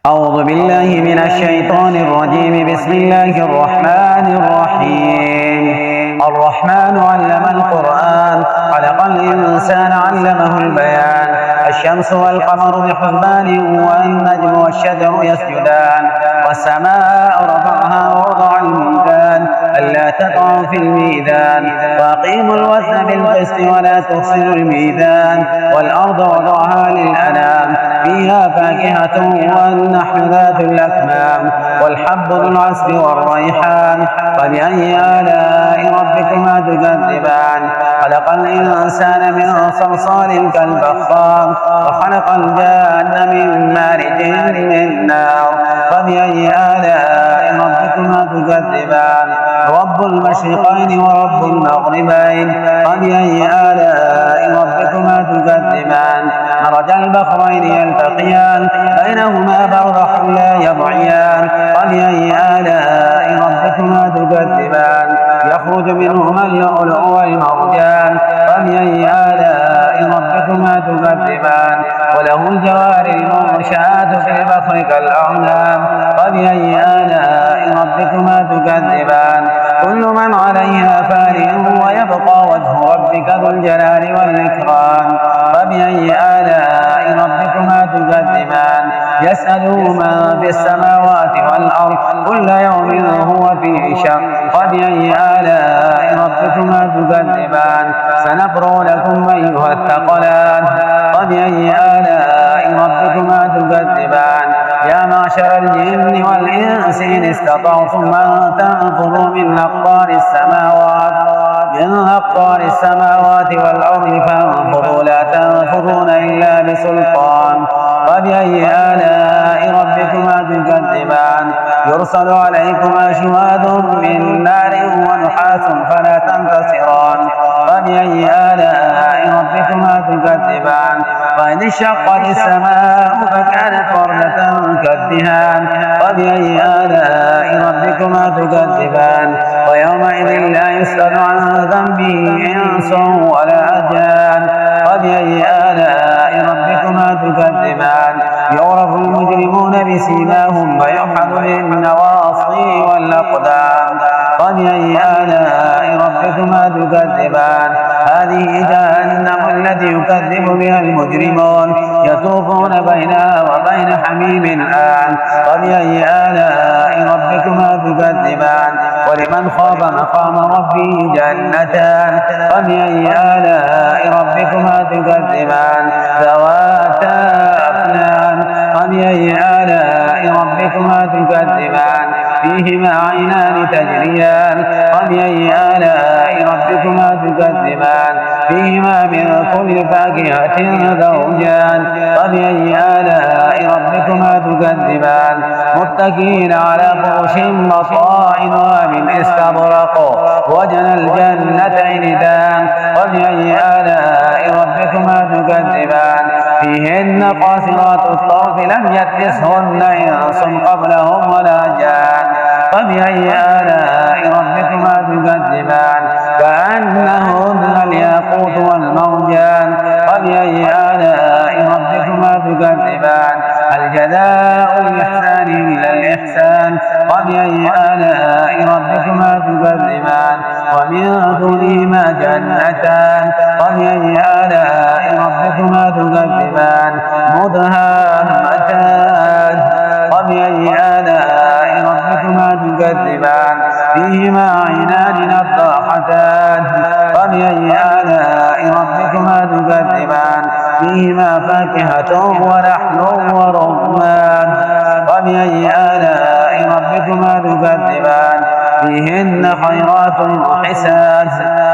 أعوذ بالله من الشيطان الرجيم. بسم الله الرحمن الرحيم. الرحمن علم القرآن، خلق الإنسان علمه البيان. الشمس والقمر بحسبان، والنجم والشجر يسجدان. والسماء رفعها ووضع الميزان، ألا تطغوا في الميزان، وأقيموا الوزن بالقسط ولا تخسروا الميزان. والأرض وضعها للأنام، فيها فاكهة والنحل ذات الأكمام، والحب ذو العصف والريحان. فبأي آلاء ربكما تكذبان؟ خلق الإنسان من صلصال كالفخار، وخلق الجان من مارج من نار. فبأي آلاء ربكما تكذبان؟ رب المشرقين ورب المغربين. فبأي آلاء ربكما تكذبان؟ مرج البحرين يلتقيان، بينهما برزخ لا يبغيان. فبأي آلاء ربكما تكذبان؟ يخرج منهما اللؤلؤ والمرجان. فبأي آلاء ربكما تكذبان؟ وله الجوار المنشآت في البحر كالأعلام. فبأي آلاء ربكما تكذبان؟ كل من عليها فان، ويبقى وجه ربك ذو الجلال والإكرام. فبأي آلاء ربكما تكذبان؟ يسأله من في السماوات والأرض، كل يوم هو في شأن. فبأي آلاء ربكما تكذبان؟ سنفرغ لكم أيها الثقلان. فبأي آلاء ربكما تكذبان؟ يا معشر الجن والإنس إن استطعتم أن تنفذوا من أقطار السماوات والأرض فانفذوا، لا تنفذون إلا بسلطان. فبأي آلاء ربكما تكذبان؟ يرسل عليكما شواذ من نار ونحاس فلا تنتصران. فبأي آلاء ربكما تكذبان؟ وإذ انشقت السماء فكانت وردة كالدهان. فبأي آلاء ربكما تكذبان؟ ويومئذ لا يسأل عن ذنبه إنس ولا جان. فبأي آلاء ربكما تكذبان؟ يعرف المجرمون بسيماهم فيؤخذ بالنواصي والأقدام. فبأي آلاء ربكما تكذبان؟ هذه جهنم التي يكذب بها المجرمون، يطوفون بينها وبين حميم آن. فبأي آلاء ربكما تكذبان؟ ولمن خاف مقام ربه جنتان. فبأي آلاء ربكما تكذبان؟ ذواتا أفنان. فبأي آلاء ربكما تكذبان؟ فيهما عينان تجريان. فبأي آلاء ربكما تكذبان؟ فيهما من كل فاكهة زوجان. فبأي آلاء ربكما تكذبان؟ متكئين على فرش مطائنها من استبرق، وجنى الجنتين دان. فبأي آلاء ربكما تكذبان؟ فيهن قاصرات الطرف لم يطمثهن إنس قبلهم ولا جان. فبأي آلاء ربكما تكذبان؟ كأنهن الياقوت والمرجان. فبأي آلاء ربكما تكذبان؟ هل جزاء الإحسان إلا الإحسان؟ فبأي آلاء ربكما تكذبان؟ ومن دونهما جنتان. فبأي آلاء ربكما تكذبان؟ مدهامتان. فبأي آلاء ربكما تكذبان؟ فيهما عينان نضاختان. فبأي آلاء ربكما تكذبان؟ فيهما فاكهة ونحل ورمان. فبأي آلاء ربكما تكذبان؟ فيهن خيرات حسان.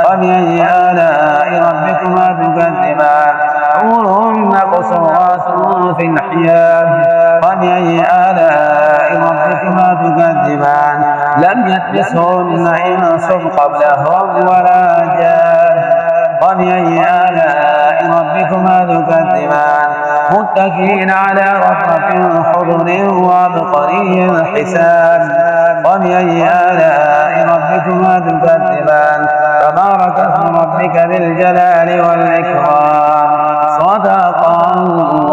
فبأي آلاء ربكما تكذبان؟ حور مقصورات في الحياد. فبأي آلاء ربكما تكذبان؟ لم يطمثهن إنس قبلهم ولا جان. فبأي آلاء ربكما تكذبان؟ متكئين على رفرف خضر وعبقري حسان. فبأي آلاء ربكما تكذبان؟ تبارك اسم ربك ذي الجلال والإكرام. صدق الله.